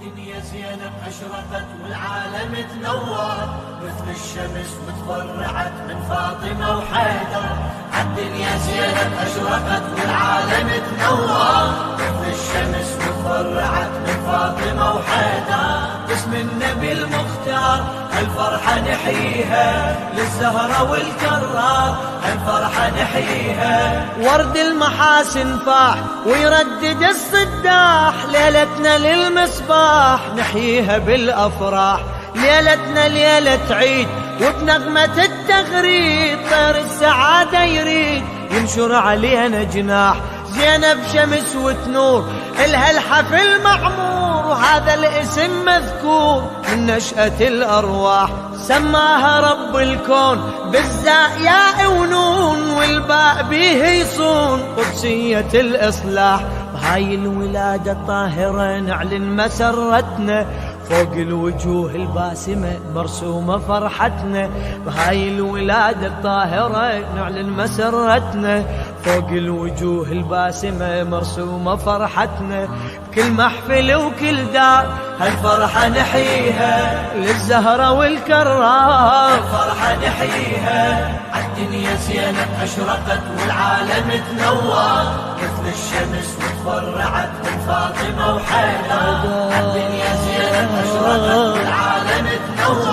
الدنيا زينب أشرقت والعالم تنور مثل الشمس وتفرعت من فاطمة وحيدر. الدنيا زينب أشرقت والعالم تنور مثل الشمس وتفرعت من فاطمة وحيدر. باسم النبي المختار هالفرحة نحييها للزهرة والكرار، هالفرحة نحييها. ورد المحاسن فاح ويردد الصداح، ليلتنا للمصباح نحييها بالأفراح. ليلتنا ليلة عيد وبنغمة التغريد، طير السعادة يريد ينشر علينا جناح. زينب شمس وتنور إلها الحفل معمور، وهذا الاسم مذكور من نشأة الأرواح. سماها رب الكون بالزاء ياء ونون، والباء بيه يصون قدسية الإصلاح. بهاي الولادة الطاهرة نعلن مسرتنا، فوق الوجوه الباسمة مرسومة فرحتنا. بهاي الولادة الطاهرة نعلن مسرتنا، فوق الوجوه الباسمة مرسومة فرحتنا. كل محفل وكل دار هالفرحة نحييها للزهرة والكرار، هالفرحة نحييها. الدنيا زينب أشرقت والعالم تنور مثل الشمس وتفرعت من فاطمة وحيدر. الدنيا زينب أشرقت والعالم تنور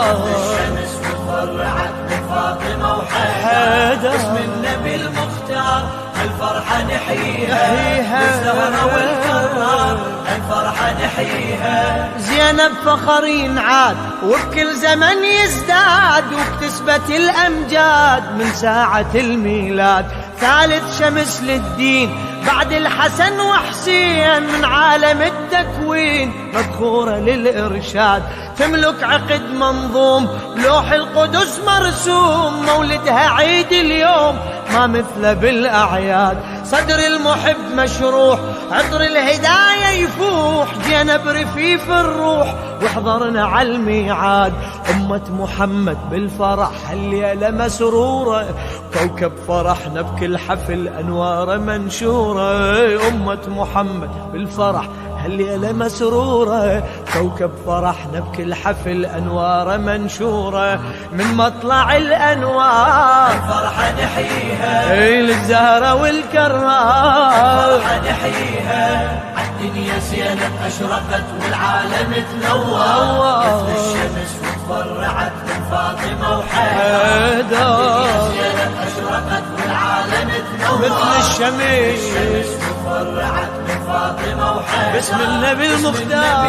مثل الشمس وتفرعت من فاطمة وحيدر. باسم النبي المختار هالفرحة نحييها للزهرة والكرار، هالفرحة نحييها. زينب فخر ينعاد وبكل زمن يزداد، واكتسبت الأمجاد من ساعة الميلاد. ثالث شمس للدين بعد الحسن وحسين، من عالم التكوين مذخورة للإرشاد. تملك عقد منظوم بلوح القدس مرسوم، مولدها عيد اليوم ما مثله بالأعياد. صدر المحب مشروح عطر الهداية يفوح، زينب رفيف الروح واحضرنا على الميعاد. أمة محمد بالفرح هالليلة مسرورة، كوكب فرحنا بكل حفل أنوار منشورة. أمة محمد بالفرح هالليلة مسرورة، كوكب فرحنا بكل حفل أنوار منشورة. من مطلع الأنوار الفرحة نحييها للزهرة والكرار، الفرحة نحييها. الدنيا زينب أشرقت والعالم تنور مثل الشمس وتفرعت من فاطمة وحيدر. الدنيا زينب أشرقت والعالم تنور مثل الشمس وتفرعت من فاطمة وحيدر. باسم النبي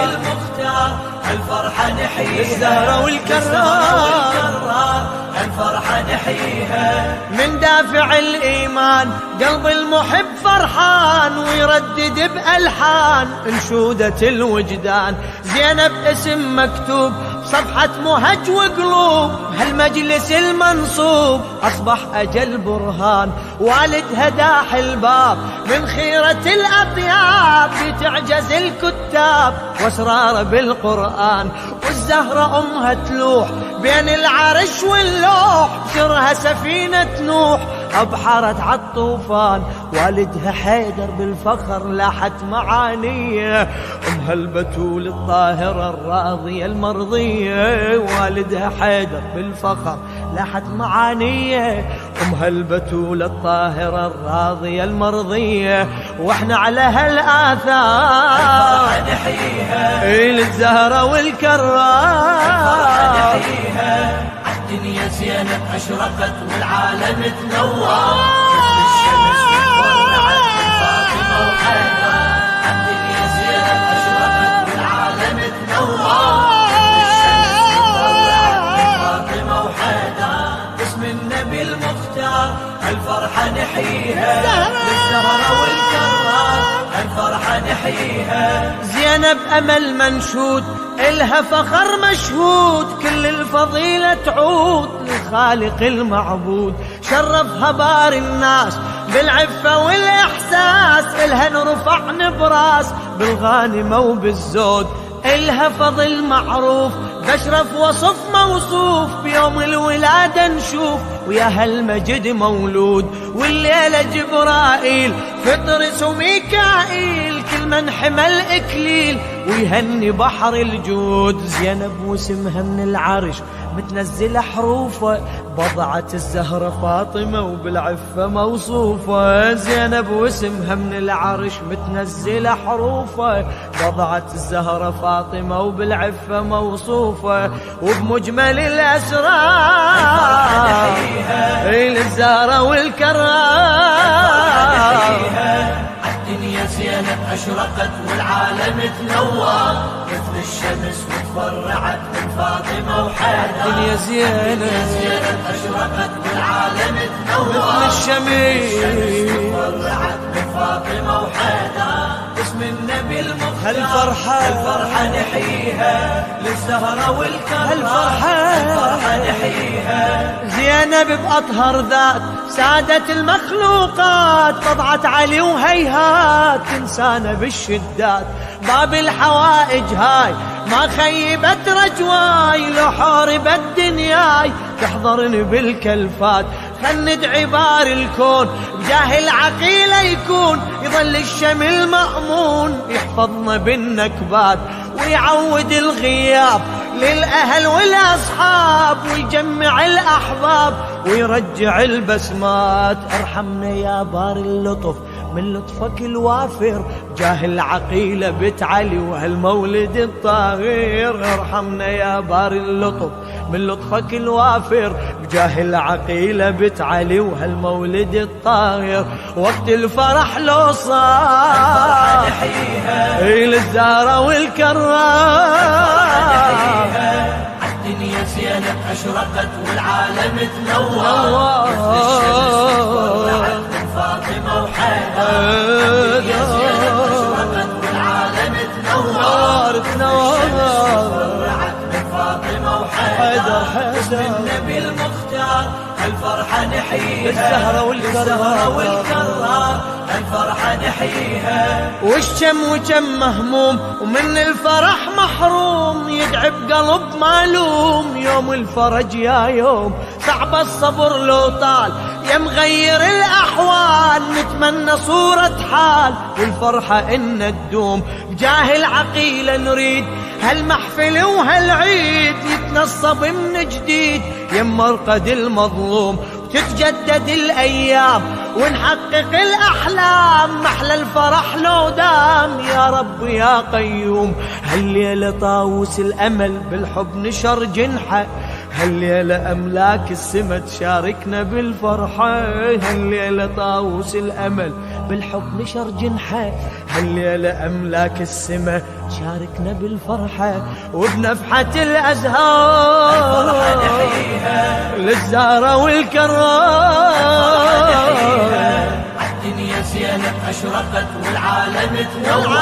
المختار الفرحة نحييها للزهرة والكرار، الفرحة نحييها. من دافع الإيمان قلب المحب فرحان، ويردد بألحان انشودة الوجدان. زينب اسم مكتوب صفحة مهج وقلوب، هالمجلس المنصوب أصبح أجل برهان. والدها داح الباب من خيرة الأطياب، بتعجز الكتاب واسرار بالقرآن. والزهرة أمها تلوح بين العرش واللوح، بشرها سفينة نوح أبحرت عالطوفان. والدها حيدر بالفخر لاحت معانيه، أمها البتول الطاهرة الراضية المرضية. والدها حيدر بالفخر لاحت معانيه، أمها البتول الطاهرة الراضية المرضية. واحنا على هالآثار الفرحة نحييها للزهرة والكرار. نحييها. الدنيا زينب أشرقت والعالم تنور مثل الشمس وتفرعت من فاطمة وحيدر. الدنيا زينب أشرقت والعالم تنور مثل الشمس وتفرعت من فاطمة وحيدر. باسم النبي المختار الفرحة نحييها للزهرة والكرار، الفرحة نحييها. زينب أمل منشود إلها فخر مشهود، كل الفضيلة تعود للخالق المعبود. شرفها بار الناس بالعفة والإحساس، إلها نرفع نبراس بالغانمة وبالزود. إلها فضل معروف بشرف وصف موصوف، بيوم الولادة نشوف ويا هالمجد مولود. والليلة جبرائيل فطرس وميكائيل كل من حمل إكليل ويهني بحر الجود. زينب واسمها من العرش متنزل حروفه، بضعة الزهرة فاطمة وبالعفة موصوفة. زينب واسمها من العرش متنزل حروفه، بضعة الزهرة فاطمة وبالعفة موصوفة. وبمجمل الأسرار للزهرة والكرار الدنيا زينب أشرقت والعالم تنور، مثل الشمس وتفرعت من فاطمة وحيدر. الدنيا زينب أشرقت والعالم تنور، مثل الشمس وتفرعت من فاطمة وحيدر. اسم النبي المختار الفرحة نحييها، للزهرة والكرار الفرحة نحييها. زينب بأطهر ذات سادة المخلوقات، طبعت علي وهيهات تنسانا بالشدات. باب الحوائج هاي ما خيبت رجواي، لو حاربت دنياي تحضرني بالكلفات. خل ندعي بار الكون بجاه العقيلة يكون، يظل الشمل مأمون يحفظنا بالنكبات، ويعود الغياب للأهل والأصحاب، ويجمع الأحباب ويرجع البسمات. ارحمنا يا بار اللطف من لطفك الوافر، جاه العقيلة بنت علي وهالمولد الطاهر. ارحمنا يا بار اللطف من لطفك الوافر، بجاه العقيلة بنت علي وهالمولد الطاهر. وقت الفرح لو صار للزهرة والكرار، الدنيا زينب أشرقت والعالم تنور، من فاطمة وحيدر. الدنيا زينب أشرقت والعالم تنور، من فاطمة وحيدر. اسم النبي المختار الفرحة نحييها، الزهرة والكرار الفرحة نحييها. وكم مهموم ومن الفرح محروم، يدعي بقلب مالوم يوم الفرج يا يوم. صعب الصبر لو طال يا مغير الأحوال، نتمنى صورة حال والفرحة إن تدوم. بجاه العقيلة نريد هالمحفل وهالعيد يتنصب من جديد يم مرقد المظلوم، تتجدد الأيام ونحقق الأحلام. محلى الفرح لو دام يا رب يا قيوم. هالليلة طاووس الأمل بالحب نشر جنحه، هالليلة أملاك السما تشاركنا بالفرحة. هالليلة طاووس الأمل بالحب نشر جنحه، هالليلة أملاك السما تشاركنا بالفرحة. وبنفحة الأزهار للزهرة والكرار، الدنيا زينب أشرقت والعالم تنور،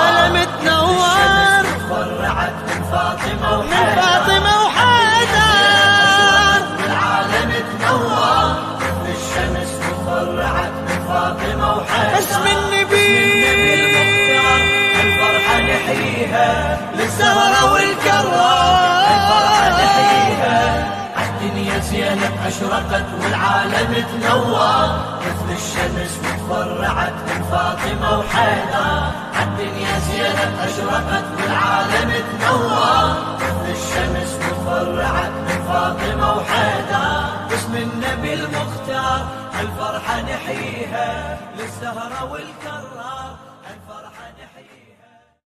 تفرعت من فاطمة وحيدر. العالم تنور مثل الشمس تفرعت من فاطمة وحيدر. اسم النبي الفرحة نحييها، للزهرة والكرار الفرحة نحييها. الدنيا زينب أشرقت والعالم تنور، مثل الشمس وتفرعت من فاطمة وحيدر. الدنيا زينب أشرقت والعالم تنور، مثل الشمس وتفرعت من فاطمة وحيدر. اسم النبي المختار الفرحة نحييها، للزهرة والكرار